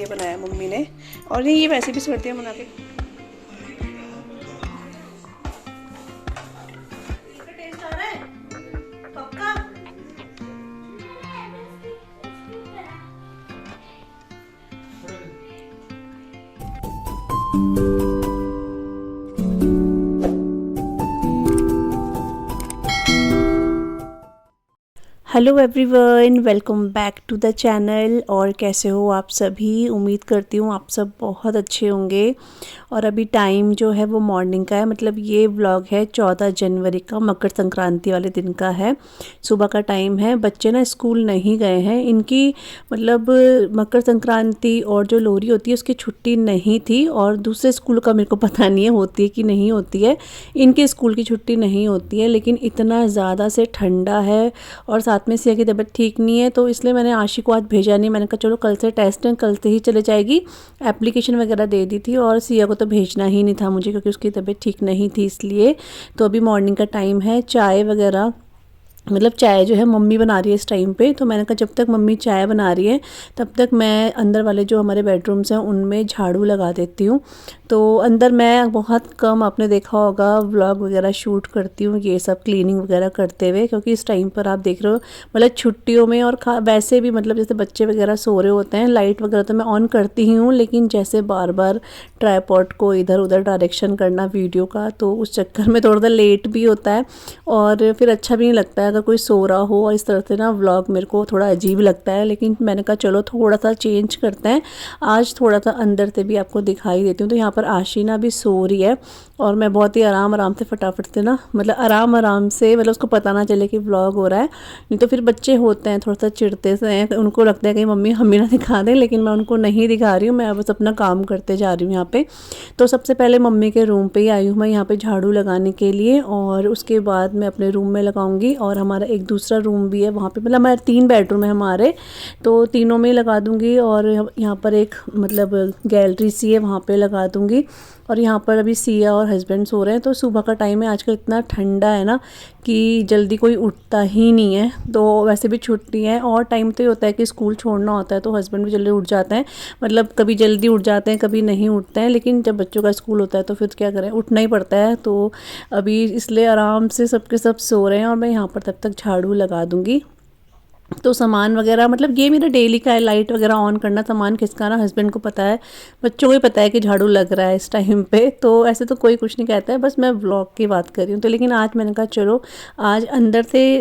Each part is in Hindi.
ये बनाया मम्मी ने। और ये वैसे भी सर्दियाँ मना के टेस्ट आ रहा है पक्का। Hello everyone, welcome back to the channel. और कैसे हो आप सभी? उम्मीद करती हूँ आप सब बहुत अच्छे होंगे। और अभी टाइम जो है वो मॉर्निंग का है, मतलब ये व्लॉग है 14 जनवरी का, मकर संक्रांति वाले दिन का है। सुबह का टाइम है। बच्चे ना स्कूल नहीं गए हैं, इनकी मतलब मकर संक्रांति और जो लोहड़ी होती है उसकी छुट्टी नहीं थी। और दूसरे स्कूल का मेरे को पता नहीं है होती है कि नहीं होती है। इनके स्कूल की छुट्टी नहीं होती है, लेकिन इतना ज़्यादा से ठंडा है और साथ में सिया की तबीयत ठीक नहीं है, तो इसलिए मैंने आशी को आज भेजा नहीं। मैंने कहा चलो कल से टेस्ट है, कल से ही चले जाएगी। एप्लीकेशन वगैरह दे दी थी और सिया को तो भेजना ही नहीं था मुझे, क्योंकि उसकी तबीयत ठीक नहीं थी इसलिए। तो अभी मॉर्निंग का टाइम है, चाय वगैरह मतलब चाय जो है मम्मी बना रही है इस टाइम पे। तो मैंने कहा जब तक मम्मी चाय बना रही है तब तक मैं अंदर वाले जो हमारे बेडरूम्स हैं उनमें झाड़ू लगा देती हूँ। तो अंदर मैं बहुत कम, आपने देखा होगा, व्लॉग वगैरह शूट करती हूँ ये सब क्लीनिंग वगैरह करते हुए, क्योंकि इस टाइम पर आप देख रहे हो मतलब छुट्टियों में और वैसे भी मतलब जैसे बच्चे वगैरह सो रहे होते हैं, लाइट वगैरह तो मैं ऑन करती ही हूँ, लेकिन जैसे बार बार ट्राईपॉड को इधर उधर डायरेक्शन करना वीडियो का, तो उस चक्कर में थोड़ा सा लेट भी होता है और फिर अच्छा भी नहीं लगता है अगर कोई सो रहा हो। और इस तरह से ना व्लॉग मेरे को थोड़ा अजीब लगता है, लेकिन मैंने कहा चलो थोड़ा सा चेंज करते हैं। आज थोड़ा सा अंदर से भी आपको दिखाई देती हूँ। तो यहाँ पर आशीना भी सो रही है और मैं बहुत ही आराम से फटाफट से ना, मतलब आराम से, मतलब उसको पता ना चले कि व्लॉग हो रहा है। नहीं तो फिर बच्चे होते हैं थोड़ा सा चिढ़ते से हैं, उनको लगता है कि मम्मी हमें ना दिखा दें, लेकिन मैं उनको नहीं दिखा रही हूँ, मैं बस अपना काम करते जा रही हूँ यहाँ पे। तो सबसे पहले मम्मी के रूम पे ही आई हूँ मैं यहाँ पे झाड़ू लगाने के लिए, और उसके बाद मैं अपने रूम में लगाऊंगी। और हमारा एक दूसरा रूम भी है वहाँ पे, मतलब हमारे 3 बेडरूम है हमारे, तो तीनों में लगा दूंगी। और यहाँ पर एक मतलब गैलरी सी है, वहाँ पे लगा दूंगी। और यहाँ पर अभी सिया और हस्बैंड सो रहे हैं। तो सुबह का टाइम है, आजकल इतना ठंडा है ना कि जल्दी कोई उठता ही नहीं है। तो वैसे भी छुट्टी है और टाइम तो ये होता है कि स्कूल छोड़ना होता है, तो हस्बैंड भी जल्दी उठ जाते हैं, मतलब कभी जल्दी उठ जाते हैं कभी नहीं उठते हैं, लेकिन जब बच्चों का स्कूल होता है तो फिर क्या करें, उठना ही पड़ता है। तो अभी इसलिए आराम से सबके सब सो रहे हैं और मैं यहाँ पर तब तक झाड़ू लगा दूँगी। तो सामान वगैरह मतलब ये मेरा डेली का है, लाइट वगैरह ऑन करना, सामान खिसकाना हस्बैंड को पता है, बच्चों को भी पता है कि झाड़ू लग रहा है इस टाइम पे। तो ऐसे तो कोई कुछ नहीं कहता है, बस मैं व्लॉग की बात कर रही हूँ। तो लेकिन आज मैंने कहा चलो आज अंदर से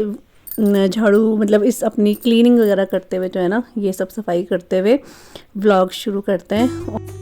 झाड़ू मतलब इस अपनी क्लीनिंग वगैरह करते हुए जो है ना, ये सब सफाई करते हुए व्लॉग शुरू करते हैं।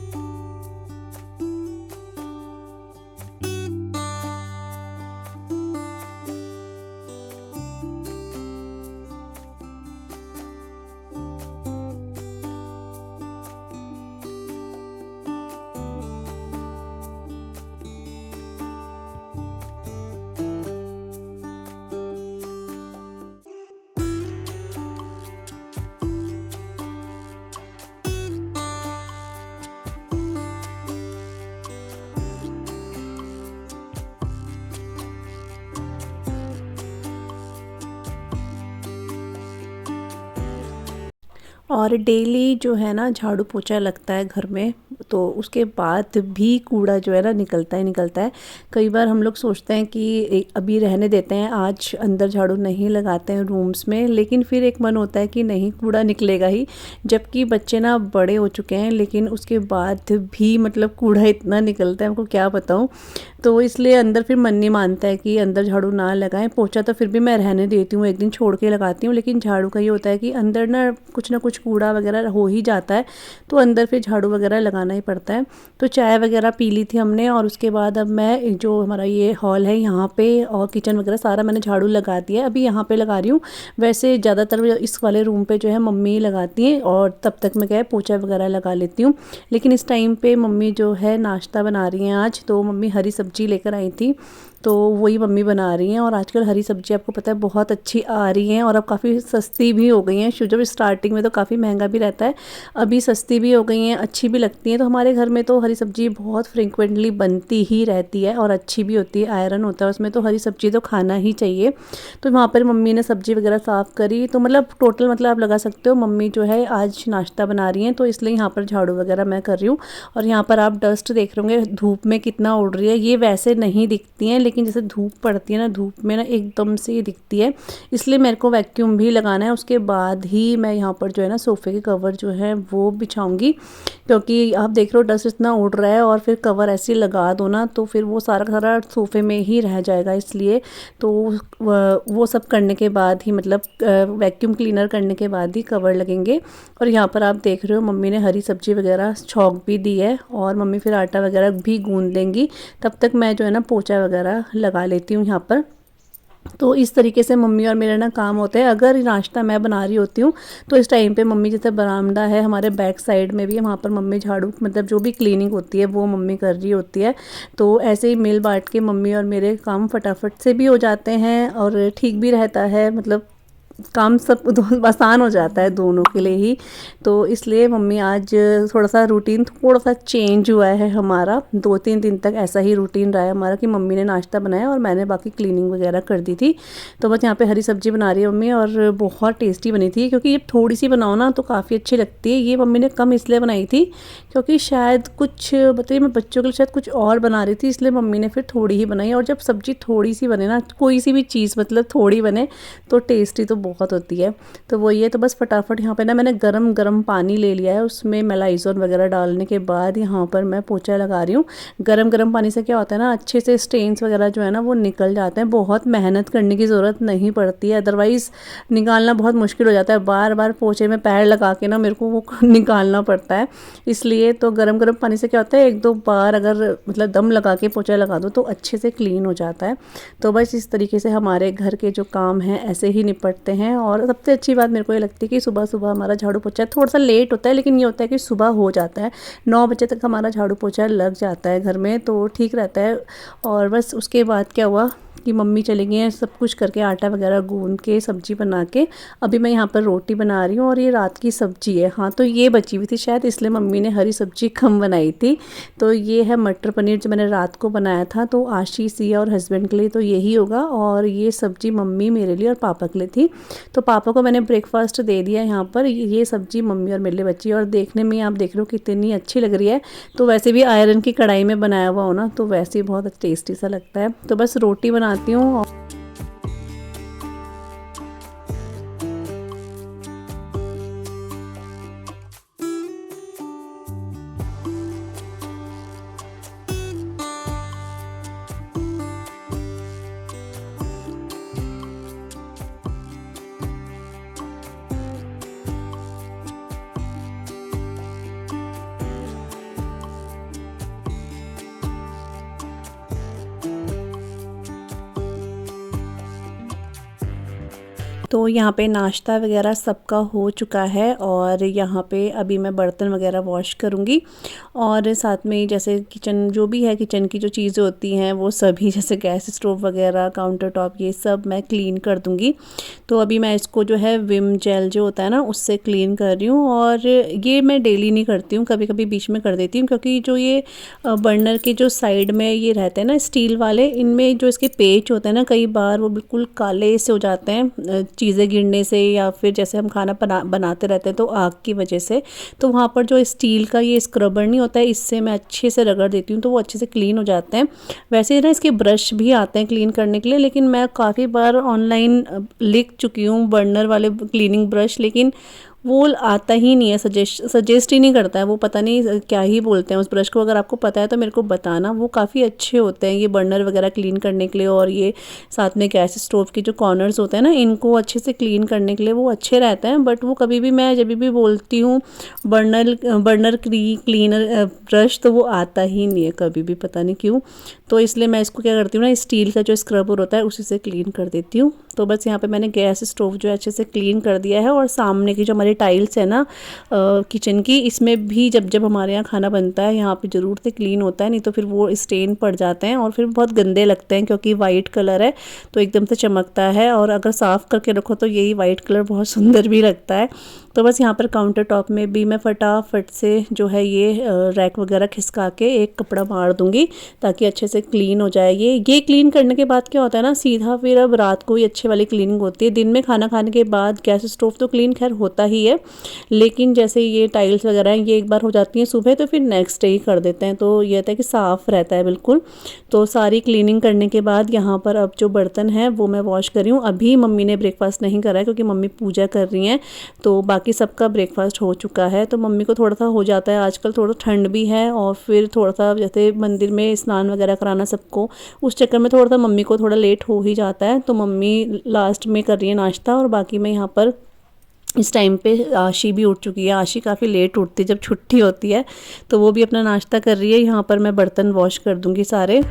और डेली जो है ना झाड़ू पोछा लगता है घर में, तो उसके बाद भी कूड़ा जो है ना निकलता ही निकलता है। कई बार हम लोग सोचते हैं कि अभी रहने देते हैं, आज अंदर झाड़ू नहीं लगाते हैं रूम्स में, लेकिन फिर एक मन होता है कि नहीं कूड़ा निकलेगा ही। जबकि बच्चे ना बड़े हो चुके हैं, लेकिन उसके बाद भी मतलब कूड़ा इतना निकलता है, हमको क्या बताऊँ। तो इसलिए अंदर फिर मन नहीं मानता है कि अंदर झाड़ू ना लगाएं। पोछा तो फिर भी मैं रहने देती हूँ, एक दिन छोड़ के लगाती हूँ, लेकिन झाड़ू का ये होता है कि अंदर ना कुछ कूड़ा वगैरह हो ही जाता है, तो अंदर फिर झाड़ू वगैरह लगाना ही पड़ता है। तो चाय वगैरह पी ली थी हमने, और उसके बाद अब मैं जो हमारा ये हॉल है यहाँ पे और किचन वगैरह सारा मैंने झाड़ू लगा दिया है, अभी यहाँ पे लगा रही हूँ। वैसे ज़्यादातर इस वाले रूम पे जो है मम्मी लगाती हैं, और तब तक मैं क्या है पोछा वगैरह लगा लेती हूँ। लेकिन इस टाइम पे मम्मी जो है नाश्ता बना रही हैं आज, तो मम्मी हरी सब्जी लेकर आई थी, तो वही मम्मी बना रही हैं। और आजकल हरी सब्जी आपको पता है बहुत अच्छी आ रही हैं और अब काफ़ी सस्ती भी हो गई हैं। जब स्टार्टिंग में तो काफ़ी महंगा भी रहता है, अभी सस्ती भी हो गई हैं, अच्छी भी लगती हैं। तो हमारे घर में तो हरी सब्जी बहुत फ्रिक्वेंटली बनती ही रहती है और अच्छी भी होती है, आयरन होता है उसमें, तो हरी सब्जी तो खाना ही चाहिए। तो वहाँ पर मम्मी ने सब्जी वगैरह साफ़ करी, तो मतलब टोटल मतलब आप लगा सकते हो मम्मी जो है आज नाश्ता बना रही हैं, तो इसलिए यहाँ पर झाड़ू वगैरह मैं कर रही हूँ। और यहाँ पर आप डस्ट देख रहे होंगे धूप में कितना उड़ रही है। ये वैसे नहीं दिखती हैं, लेकिन जैसे धूप पड़ती है ना, धूप में ना एकदम से दिखती है, इसलिए मेरे को वैक्यूम भी लगाना है। उसके बाद ही मैं यहाँ पर जो है ना सोफ़े के कवर जो है वो बिछाऊँगी, क्योंकि आप देख रहे हो डस्ट इतना उड़ रहा है और फिर कवर ऐसे लगा दो ना तो फिर वो सारा सारा सोफ़े में ही रह जाएगा। इसलिए तो वो सब करने के बाद ही मतलब वैक्यूम क्लीनर करने के बाद ही कवर लगेंगे। और यहाँ पर आप देख रहे हो मम्मी ने हरी सब्जी वगैरह छौंक भी दी है और मम्मी फिर आटा वगैरह भी गूंद देंगी। तब तक मैं जो है ना पोछा वगैरह लगा लेती हूँ यहाँ पर। तो इस तरीके से मम्मी और मेरा ना काम होता है। अगर नाश्ता मैं बना रही होती हूँ तो इस टाइम पे मम्मी, जैसे बरामदा है हमारे बैक साइड में भी है, वहाँ पर मम्मी झाड़ू मतलब जो भी क्लीनिंग होती है वो मम्मी कर रही होती है। तो ऐसे ही मिल बांट के मम्मी और मेरे काम फटाफट से भी हो जाते हैं और ठीक भी रहता है, मतलब काम सब आसान हो जाता है दोनों के लिए ही। तो इसलिए मम्मी आज थोड़ा सा रूटीन थोड़ा सा चेंज हुआ है हमारा। 2-3 दिन तक ऐसा ही रूटीन रहा है हमारा कि मम्मी ने नाश्ता बनाया और मैंने बाकी क्लीनिंग वगैरह कर दी थी। तो बस यहाँ पे हरी सब्जी बना रही है मम्मी और बहुत टेस्टी बनी थी, क्योंकि ये थोड़ी सी बनाओ ना तो काफ़ी अच्छी लगती है। ये मम्मी ने कम इसलिए बनाई थी क्योंकि शायद कुछ बताइए मैं बच्चों के लिए शायद कुछ और बना रही थी, इसलिए मम्मी ने फिर थोड़ी ही बनाई। और जब सब्ज़ी थोड़ी सी बने ना, कोई सी भी चीज़ मतलब थोड़ी बने तो टेस्टी तो बहुत होती है। तो वो ये तो बस फटाफट यहाँ पे ना मैंने गरम गरम पानी ले लिया है, उसमें मेलाइज़ोन वगैरह डालने के बाद यहाँ पर मैं पोछा लगा रही हूँ। गरम गरम पानी से क्या होता है ना, अच्छे से स्टेन्स वगैरह जो है ना वो निकल जाते हैं। बहुत मेहनत करने की ज़रूरत नहीं पड़ती है, अदरवाइज़ निकालना बहुत मुश्किल हो जाता है। बार बार पोछे में पैर लगा के ना मेरे को वो निकालना पड़ता है। इसलिए तो गरम गरम पानी से क्या होता है, 1-2 बार अगर मतलब दम लगा के पोछा लगा दो तो अच्छे से क्लीन हो जाता है। तो बस इस तरीके से हमारे घर के जो काम हैं ऐसे ही निपटते हैं। और सबसे अच्छी बात मेरे को ये लगती है कि सुबह सुबह हमारा झाड़ू पोछा थोड़ा सा लेट होता है, लेकिन ये होता है कि सुबह हो जाता है, 9 बजे तक हमारा झाड़ू पोछा लग जाता है घर में, तो ठीक रहता है। और बस उसके बाद क्या हुआ कि मम्मी चली गई हैं सब कुछ करके, आटा वगैरह गूंद के सब्जी बना के। अभी मैं यहाँ पर रोटी बना रही हूँ और ये रात की सब्जी है। हाँ, तो ये बची हुई थी शायद, इसलिए मम्मी ने हरी सब्जी कम बनाई थी। तो ये है मटर पनीर जो मैंने रात को बनाया था, तो आशीष सिया और हस्बैंड के लिए तो यही होगा। और ये सब्जी मम्मी मेरे लिए और पापा के लिए थी, तो पापा को मैंने ब्रेकफास्ट दे दिया यहाँ पर। ये सब्जी मम्मी और मेरे लिए बची और देखने में आप देख रहे हो कितनी अच्छी लग रही है। तो वैसे भी आयरन की कढ़ाई में बनाया हुआ हो ना तो वैसे ही बहुत टेस्टी सा लगता है। तो बस रोटी बनाती हूँ। तो यहाँ पे नाश्ता वगैरह सबका हो चुका है और यहाँ पे अभी मैं बर्तन वगैरह वॉश करूँगी। और साथ में जैसे किचन जो भी है, किचन की जो चीज़ें होती हैं वो सभी, जैसे गैस स्टोव वगैरह, काउंटर टॉप, ये सब मैं क्लीन कर दूँगी। तो अभी मैं इसको जो है विम जेल जो होता है ना उससे क्लीन कर रही हूँ। और ये मैं डेली नहीं करती हूँ, कभी कभी बीच में कर देती हूँ, क्योंकि जो ये बर्नर के जो साइड में ये रहते हैं ना स्टील वाले, इनमें जो इसके पेच होते हैं ना कई बार वो बिल्कुल काले से हो जाते हैं चीज़ें गिरने से, या फिर जैसे हम खाना बनाते रहते हैं तो आग की वजह से। तो वहाँ पर जो स्टील का ये स्क्रबर नहीं होता है, इससे मैं अच्छे से रगड़ देती हूँ तो वो अच्छे से क्लीन हो जाते हैं। वैसे ना इसके ब्रश भी आते हैं क्लीन करने के लिए, लेकिन मैं काफ़ी बार ऑनलाइन लिख चुकी हूँ बर्नर वाले क्लीनिंग ब्रश, लेकिन वो आता ही नहीं है, सजेस्ट ही नहीं करता है वो, पता नहीं क्या ही बोलते हैं उस ब्रश को। अगर आपको पता है तो मेरे को बताना। वो काफ़ी अच्छे होते हैं ये बर्नर वगैरह क्लीन करने के लिए, और ये साथ में गैस स्टोव के जो कॉर्नर्स होते हैं ना इनको अच्छे से क्लीन करने के लिए वो अच्छे रहते हैं। बट वो कभी भी मैं जब भी बोलती हूँ बर्नर क्लीनर ब्रश तो वो आता ही नहीं है कभी भी, पता नहीं क्यों। तो इसलिए मैं इसको क्या करती हूँ ना, स्टील का जो स्क्रबर होता है उसी से क्लीन कर देती हूँ। तो बस यहाँ पे मैंने गैस स्टोव जो है अच्छे से क्लीन कर दिया है। और सामने की जो हमारी वाले टाइल्स है ना किचन की, इसमें भी जब जब हमारे यहाँ खाना बनता है यहाँ पे ज़रूर से क्लीन होता है, नहीं तो फिर वो स्टेन पड़ जाते हैं और फिर बहुत गंदे लगते हैं, क्योंकि वाइट कलर है तो एकदम से चमकता है, और अगर साफ़ करके रखो तो यही वाइट कलर बहुत सुंदर भी लगता है। तो बस यहाँ पर काउंटर टॉप में भी मैं फटाफट से जो है ये रैक वगैरह खिसका के एक कपड़ा मार दूँगी ताकि अच्छे से क्लीन हो जाए। ये क्लीन करने के बाद क्या होता है ना, सीधा फिर अब रात को ही अच्छे वाली क्लीनिंग होती है। दिन में खाना खाने के बाद गैस स्टोव तो क्लीन खैर होता ही है, लेकिन जैसे ये टाइल्स वगैरह हैं ये एक बार हो जाती हैं सुबह तो फिर नेक्स्ट डे ही कर देते हैं, तो ये होता है कि साफ़ रहता है बिल्कुल। तो सारी क्लीनिंग करने के बाद यहाँ पर अब जो बर्तन हैं वो मैं वॉश कर रही हूँ। अभी मम्मी ने ब्रेकफास्ट नहीं करा है क्योंकि मम्मी पूजा कर रही हैं, तो बाकी सबका ब्रेकफास्ट हो चुका है। तो मम्मी को थोड़ा सा हो जाता है, आजकल थोड़ा ठंड भी है और फिर थोड़ा सा जैसे मंदिर में स्नान वगैरह कराना सबको, उस चक्कर में थोड़ा सा मम्मी को थोड़ा लेट हो ही जाता है। तो मम्मी लास्ट में कर रही है नाश्ता, और बाकी मैं यहाँ पर इस टाइम पे आशी भी उठ चुकी है। आशी काफ़ी लेट उठती है जब छुट्टी होती है, तो वो भी अपना नाश्ता कर रही है। यहाँ पर मैं बर्तन वॉश कर दूँगी सारे।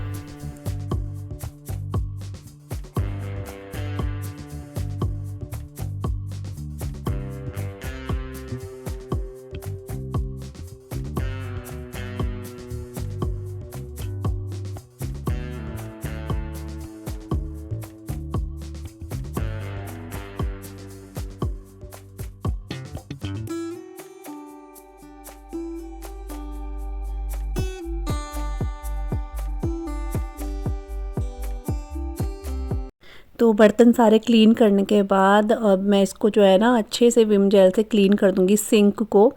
तो बर्तन सारे क्लीन करने के बाद अब मैं इसको जो है ना अच्छे से विम जेल से क्लीन कर दूंगी सिंक को,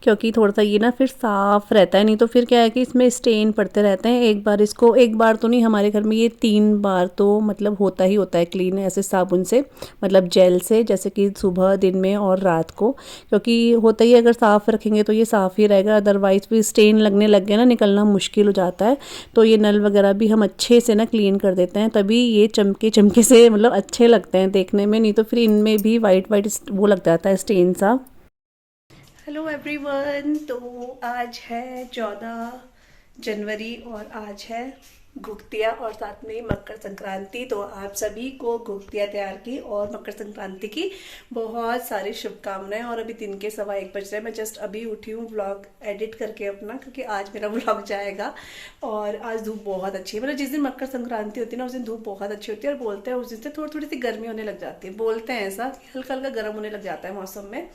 क्योंकि थोड़ा सा ये ना फिर साफ़ रहता है, नहीं तो फिर क्या है कि इसमें स्टेन पड़ते रहते हैं। एक बार तो नहीं, हमारे घर में ये 3 बार तो मतलब होता ही होता है क्लीन ऐसे साबुन से, मतलब जेल से, जैसे कि सुबह, दिन में और रात को, क्योंकि होता ही अगर साफ़ रखेंगे तो ये साफ़ ही रहेगा, अदरवाइज़ फिर स्टेन लगने लग गया ना, निकलना मुश्किल हो जाता है। तो ये नल वगैरह भी हम अच्छे से ना क्लीन कर देते हैं, तभी ये चमके चमके से मतलब अच्छे लगते हैं देखने में, नहीं तो फिर इनमें भी वाइट वाइट वो लग जाता है स्टेन सा। हेलो एवरीवन, तो आज है 14 जनवरी और आज है घुघतिया और साथ में मकर संक्रांति। तो आप सभी को घुघतिया त्योहार की और मकर संक्रांति की बहुत सारी शुभकामनाएं। और अभी दिन के 1:15 बज रहे हैं, मैं जस्ट अभी उठी हूँ व्लॉग एडिट करके अपना, क्योंकि आज मेरा व्लॉग जाएगा। और आज धूप बहुत अच्छी है, मतलब जिस दिन मकर संक्रांति होती है ना उस दिन धूप बहुत अच्छी होती है, और बोलते हैं उस दिन से थोड़ी थोड़ी सी गर्मी होने लग जाती है, बोलते हैं ऐसा, हल्का हल्का गर्म होने लग जाता है मौसम में।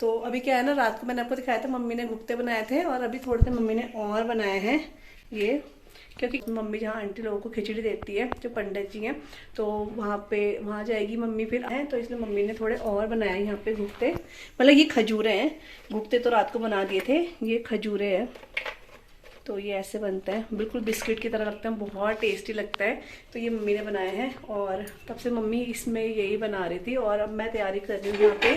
तो अभी क्या है ना, रात को मैंने आपको दिखाया था मम्मी ने घुघते बनाए थे, और अभी थोड़े से मम्मी ने और बनाए हैं ये, क्योंकि मम्मी जहाँ आंटी लोगों को खिचड़ी देती है, जो पंडित जी हैं, तो वहाँ जाएगी मम्मी फिर आए, तो इसलिए मम्मी ने थोड़े और बनाए यहाँ पे घुघते। मतलब ये खजूरे हैं, घुघते तो रात को बना दिए थे, ये खजूरे हैं। तो ये ऐसे बनता है, बिल्कुल बिस्किट की तरह लगता है, बहुत टेस्टी लगता है। तो ये मम्मी ने बनाए हैं, और तब से मम्मी इसमें यही बना रही थी। और अब मैं तैयारी कर रही हूँ यहाँ पे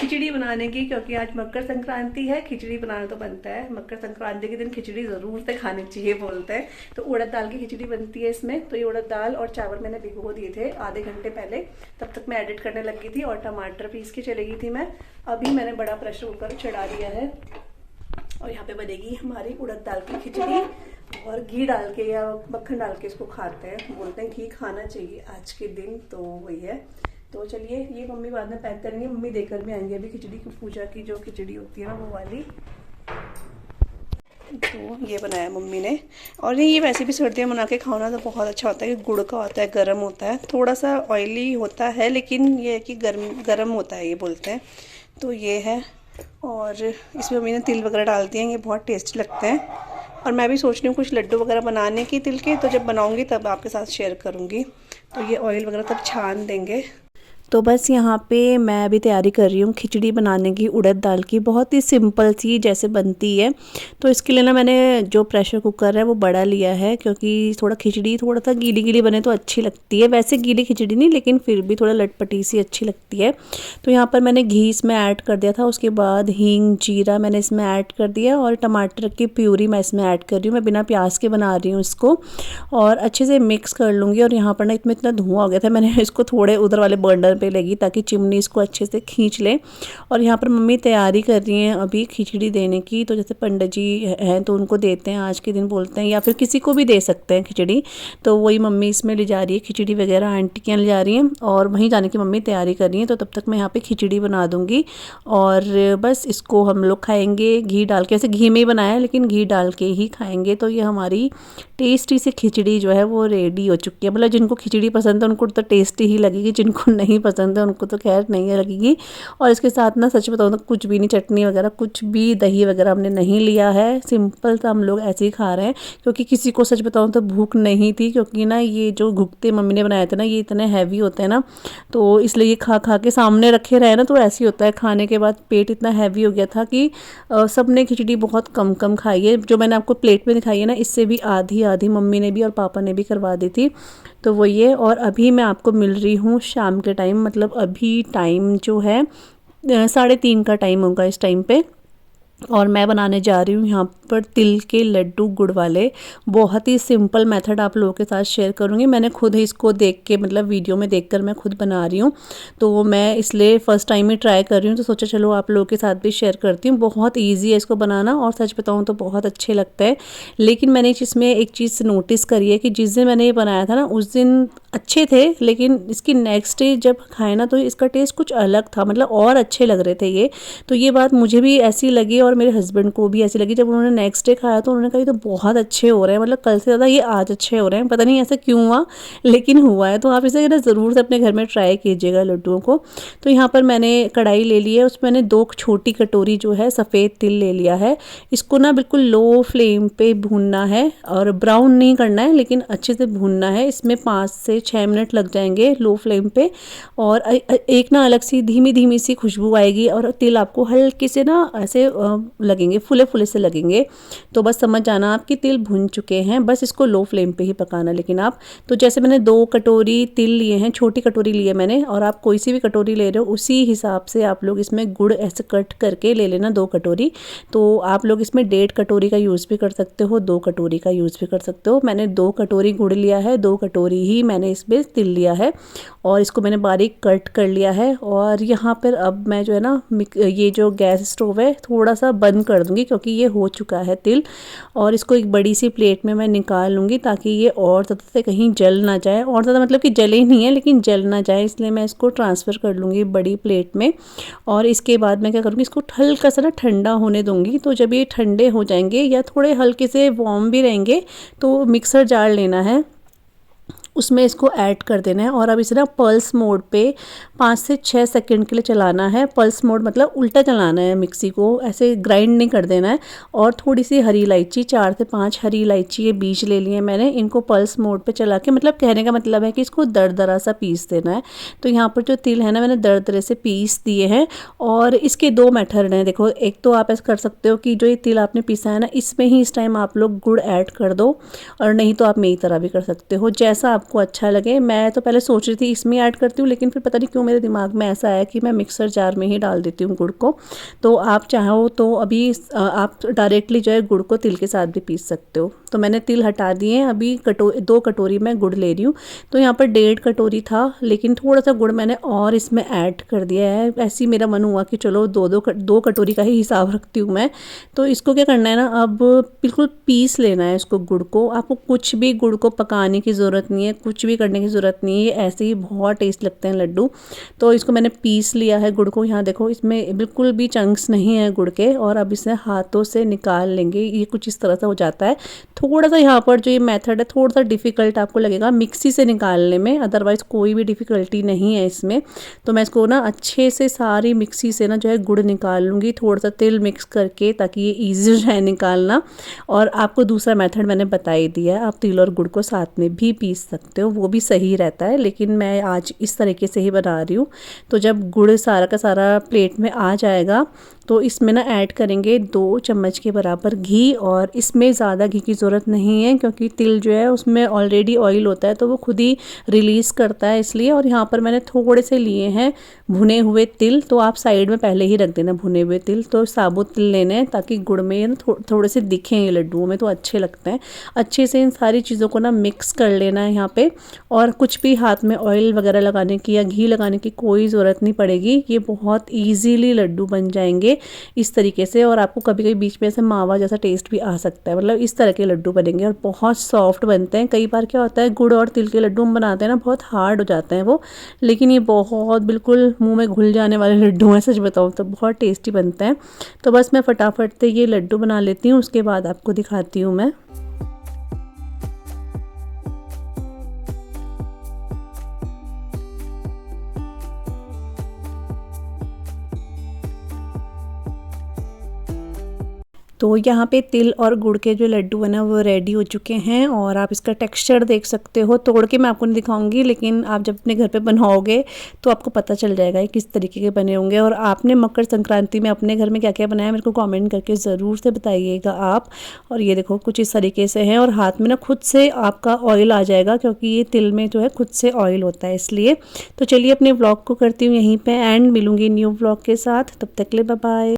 खिचड़ी बनाने की, क्योंकि आज मकर संक्रांति है, खिचड़ी बनाना तो बनता है। मकर संक्रांति के दिन खिचड़ी ज़रूर से खानी चाहिए बोलते हैं। तो उड़द दाल की खिचड़ी बनती है इसमें। तो ये उड़द दाल और चावल मैंने भिगो दिए थे आधे घंटे पहले, तब तक मैं एडिट करने लगी थी और टमाटर पीस के चली गई थी मैं। अभी मैंने बड़ा प्रेशर कुकर चढ़ा दिया है, और यहाँ पे बनेगी हमारी उड़द दाल की खिचड़ी, और घी डाल के या मक्खन डाल के इसको खाते हैं, बोलते हैं घी खाना चाहिए आज के दिन, तो वही है। तो चलिए, ये मम्मी बाद में पैक करेंगे, मम्मी देकर भी आएंगे अभी खिचड़ी की, पूजा की जो खिचड़ी होती है ना वो वाली। तो ये बनाया मम्मी ने, और ये वैसे भी सर्दियाँ बना के खाना तो बहुत अच्छा होता है, कि गुड़ का होता है, गर्म होता है, थोड़ा सा ऑयली होता है, लेकिन ये है कि गर्म होता है ये बोलते हैं। तो ये है, और इसमें मम्मी ने तिल वगैरह डाल दिए हैं, ये बहुत टेस्टी लगते हैं। और मैं भी सोच रही हूँ कुछ लड्डू वगैरह बनाने की तिल के, तो जब बनाऊँगी तब आपके साथ शेयर करूँगी। तो ये ऑयल वगैरह तब छान देंगे। तो बस यहाँ पे मैं अभी तैयारी कर रही हूँ खिचड़ी बनाने की, उड़द दाल की, बहुत ही सिंपल सी जैसे बनती है। तो इसके लिए ना मैंने जो प्रेशर कुकर है वो बड़ा लिया है, क्योंकि थोड़ा खिचड़ी थोड़ा सा गीली गीली बने तो अच्छी लगती है, वैसे गीली खिचड़ी नहीं, लेकिन फिर भी थोड़ा लटपटी सी अच्छी लगती है। तो यहाँ पर मैंने घी इसमें ऐड कर दिया था, उसके बाद हींग जीरा मैंने इसमें ऐड कर दिया, और टमाटर की प्यूरी मैं इसमें ऐड कर रही हूँ। मैं बिना प्याज के बना रही हूँ इसको, और अच्छे से मिक्स कर लूँगी। और यहाँ पर ना इतना धुआं हो गया था, मैंने इसको थोड़े उधर वाले बर्नर पे लगी ताकि चिमनी इसको अच्छे से खींच ले। और यहाँ पर मम्मी तैयारी कर रही हैं अभी खिचड़ी देने की। तो जैसे पंडित जी हैं तो उनको देते हैं आज के दिन बोलते हैं, या फिर किसी को भी दे सकते हैं खिचड़ी। तो वही मम्मी इसमें ले जा रही है खिचड़ी वगैरह, आंटियाँ ले जा रही हैं और वहीं जाने की मम्मी तैयारी कर रही हैं। तो तब तक मैं यहाँ पे खिचड़ी बना दूँगी और बस इसको हम लोग खाएंगे घी डाल के। ऐसे घी में ही बनाया है लेकिन घी डाल के ही खाएंगे। तो ये हमारी टेस्टी सी खिचड़ी जो है वो रेडी हो चुकी है। मतलब जिनको खिचड़ी पसंद है उनको तो टेस्टी ही लगेगी, जिनको नहीं पसंद है उनको तो खैर नहीं लगेगी। और इसके साथ ना सच बताऊँ तो कुछ भी नहीं, चटनी वगैरह कुछ भी, दही वगैरह हमने नहीं लिया है। सिंपल सा हम लोग ऐसे ही खा रहे हैं क्योंकि किसी को सच बताऊँ तो भूख नहीं थी। क्योंकि ना ये जो घुगते मम्मी ने बनाए थे ना ये इतने हैवी होते हैं ना, तो इसलिए ये खा खा के सामने रखे रहे ना तो ऐसे ही होता है। खाने के बाद पेट इतना हैवी हो गया था कि सब ने खिचड़ी बहुत कम कम खाई है। जो मैंने आपको प्लेट में दिखाई है ना इससे भी आधी आधी मम्मी ने भी और पापा ने भी करवा दी थी। तो वो ये, और अभी मैं आपको मिल रही हूँ शाम के टाइम, मतलब अभी टाइम जो है 3:30 का टाइम होगा इस टाइम पे। और मैं बनाने जा रही हूँ यहाँ पर तिल के लड्डू गुड़ वाले। बहुत ही सिंपल मेथड आप लोगों के साथ शेयर करूँगी। मैंने खुद ही इसको देख के, मतलब वीडियो में देखकर मैं खुद बना रही हूँ, तो मैं इसलिए फ़र्स्ट टाइम ही ट्राई कर रही हूँ। तो सोचा चलो आप लोगों के साथ भी शेयर करती हूँ। बहुत ईजी है इसको बनाना और सच बताऊँ तो बहुत अच्छे लगते हैं। लेकिन मैंने इसमें एक चीज़ नोटिस करी है कि जिस दिन मैंने ये बनाया था ना उस दिन अच्छे थे, लेकिन इसकी नेक्स्ट डे जब खाए ना तो इसका टेस्ट कुछ अलग था, मतलब और अच्छे लग रहे थे ये। तो ये बात मुझे भी ऐसी लगी और मेरे हस्बैंड को भी ऐसी लगी। जब उन्होंने नेक्स्ट डे खाया तो उन्होंने कहा ये तो बहुत अच्छे हो रहे हैं, मतलब कल से ज़्यादा ये आज अच्छे हो रहे हैं। पता नहीं ऐसा क्यों हुआ लेकिन हुआ है। तो आप इसे ना ज़रूर से अपने घर में ट्राई कीजिएगा लड्डुओं को। तो यहाँ पर मैंने कढ़ाई ले ली है, उसमें मैंने 2 छोटी कटोरी जो है सफ़ेद तिल ले लिया है। इसको ना बिल्कुल लो फ्लेम पे भूनना है और ब्राउन नहीं करना है लेकिन अच्छे से भूनना है। इसमें 5 से 6 मिनट लग जाएंगे लो फ्लेम पे। और एक ना अलग सी धीमी धीमी सी खुशबू आएगी और तिल आपको हल्के से ना ऐसे लगेंगे, फुले फुले से लगेंगे। तो बस समझ जाना आप कि तिल भुन चुके हैं, बस इसको लो फ्लेम पे ही पकाना। लेकिन आप, तो जैसे मैंने 2 कटोरी तिल लिए हैं, छोटी कटोरी लिए मैंने, और आप कोई सी भी कटोरी ले रहे हो उसी हिसाब से आप लोग इसमें गुड़ ऐसे कट करके ले लेना 2 कटोरी। तो आप लोग इसमें 1.5 कटोरी का यूज़ भी कर सकते हो, 2 कटोरी का यूज़ भी कर सकते हो। मैंने 2 कटोरी गुड़ लिया है, 2 कटोरी ही मैंने इसमें तिल लिया है और इसको मैंने बारीक कट कर लिया है। और यहाँ पर अब मैं जो है ना ये जो गैस स्टोव है थोड़ा सा बंद कर दूँगी क्योंकि ये हो चुका है तिल। और इसको एक बड़ी सी प्लेट में मैं निकाल लूँगी ताकि ये और ज़्यादा से कहीं जल ना जाए, और ज़्यादा मतलब कि जले ही नहीं है लेकिन जल ना जाए, इसलिए मैं इसको ट्रांसफ़र कर लूँगी बड़ी प्लेट में। और इसके बाद मैं क्या करूँगी, इसको हल्का सा ना ठंडा होने दूँगी। तो जब ये ठंडे हो जाएंगे या थोड़े हल्के से वार्म भी रहेंगे तो मिक्सर जार लेना है, उसमें इसको ऐड कर देना है। और अब इसे ना पल्स मोड पे 5 से 6 सेकंड के लिए चलाना है। पल्स मोड मतलब उल्टा चलाना है मिक्सी को, ऐसे ग्राइंड नहीं कर देना है। और थोड़ी सी हरी इलायची, 4 से 5 हरी इलायची के बीज ले लिए मैंने, इनको पल्स मोड पे चला के, मतलब कहने का मतलब है कि इसको दरदरा सा पीस देना है। तो यहाँ पर जो तिल है ना मैंने दरदरे से पीस दिए हैं। और इसके 2 मेथड हैं, देखो एक तो आप ऐसा कर सकते हो कि जो ये तिल आपने पीसा है ना इसमें ही इस टाइम आप लोग गुड़ ऐड कर दो, और नहीं तो आप मेरी तरह भी कर सकते हो, जैसा आपको अच्छा लगे। मैं तो पहले सोच रही थी इसमें ऐड करती हूँ लेकिन फिर पता नहीं क्यों मेरे दिमाग में ऐसा आया कि मैं मिक्सर जार में ही डाल देती हूँ गुड़ को। तो आप चाहो तो अभी आप डायरेक्टली जो है गुड़ को तिल के साथ भी पीस सकते हो। तो मैंने तिल हटा दिए, अभी 2 कटोरी मैं गुड़ ले रही हूँ। तो यहाँ पर 1.5 कटोरी था लेकिन थोड़ा सा गुड़ मैंने और इसमें ऐड कर दिया है। ऐसे ही मेरा मन हुआ कि चलो 2 कटोरी का ही हिसाब रखती हूँ मैं। तो इसको क्या करना है ना, अब बिल्कुल पीस लेना है इसको गुड़ को। आपको कुछ भी गुड़ को पकाने की ज़रूरत नहीं है, कुछ भी करने की ज़रूरत नहीं है, ये ऐसे ही बहुत टेस्ट लगते हैं लड्डू। तो इसको मैंने पीस लिया है गुड़ को, यहाँ देखो इसमें बिल्कुल भी चंक्स नहीं है गुड़ के। और अब इसे हाथों से निकाल लेंगे, ये कुछ इस तरह से हो जाता है। थोड़ा सा यहाँ पर जो ये मेथड है थोड़ा सा डिफ़िकल्ट आपको लगेगा मिक्सी से निकालने में, अदरवाइज़ कोई भी डिफ़िकल्टी नहीं है इसमें। तो मैं इसको ना अच्छे से सारी मिक्सी से ना जो है गुड़ निकाल लूँगी, थोड़ा सा तिल मिक्स करके, ताकि ये ईजी हो जाए निकालना। और आपको दूसरा मेथड मैंने बता ही दिया है, आप तिल और गुड़ को साथ में भी पीस सकते हो, वो भी सही रहता है। लेकिन मैं आज इस तरीके से ही बना रही हूँ। तो जब गुड़ सारा का सारा प्लेट में आ जाएगा तो इसमें ना ऐड करेंगे 2 चम्मच के बराबर घी। और इसमें ज़्यादा घी की ज़रूरत नहीं है, क्योंकि तिल जो है उसमें ऑलरेडी ऑयल होता है तो वो खुद ही रिलीज़ करता है इसलिए। और यहाँ पर मैंने थोड़े से लिए हैं भुने हुए तिल, तो आप साइड में पहले ही रख देना भुने हुए तिल। तो साबुत तिल लेने हैं ताकि गुड़ में ना थोड़े से दिखें ये लड्डुओं में, तो अच्छे लगते हैं। अच्छे से इन सारी चीज़ों को ना मिक्स कर लेना है यहाँ पे। और कुछ भी हाथ में ऑयल वगैरह लगाने की या घी लगाने की कोई ज़रूरत नहीं पड़ेगी। ये बहुत ईजीली लड्डू बन जाएंगे इस तरीके से। और आपको कभी कभी बीच में ऐसे मावा जैसा टेस्ट भी आ सकता है, मतलब इस तरह के लड्डू बनेंगे और बहुत सॉफ्ट बनते हैं। कई बार क्या होता है गुड़ और तिल के लड्डू हम बनाते हैं ना, बहुत हार्ड हो जाते हैं वो, लेकिन ये बहुत बिल्कुल मुंह में घुल जाने वाले लड्डू हैं, सच बताऊँ तो बहुत टेस्टी बनते हैं। तो बस मैं फटाफट से ये लड्डू बना लेती हूँ, उसके बाद आपको दिखाती हूँ मैं। तो यहाँ पे तिल और गुड़ के जो लड्डू है ना वो रेडी हो चुके हैं। और आप इसका टेक्सचर देख सकते हो, तोड़ के मैं आपको नहीं दिखाऊंगी, लेकिन आप जब अपने घर पे बनाओगे तो आपको पता चल जाएगा ये किस तरीके के बने होंगे। और आपने मकर संक्रांति में अपने घर में क्या क्या बनाया मेरे को कमेंट करके ज़रूर से बताइएगा आप। और ये देखो कुछ इस तरीके से हैं और हाथ में ना खुद से आपका ऑयल आ जाएगा, क्योंकि ये तिल में जो है खुद से ऑयल होता है इसलिए। तो चलिए अपने व्लॉग को करती हूँ यहीं पर एंड, मिलूँगी न्यू व्लॉग के साथ, तब तक के लिए बाय बाय।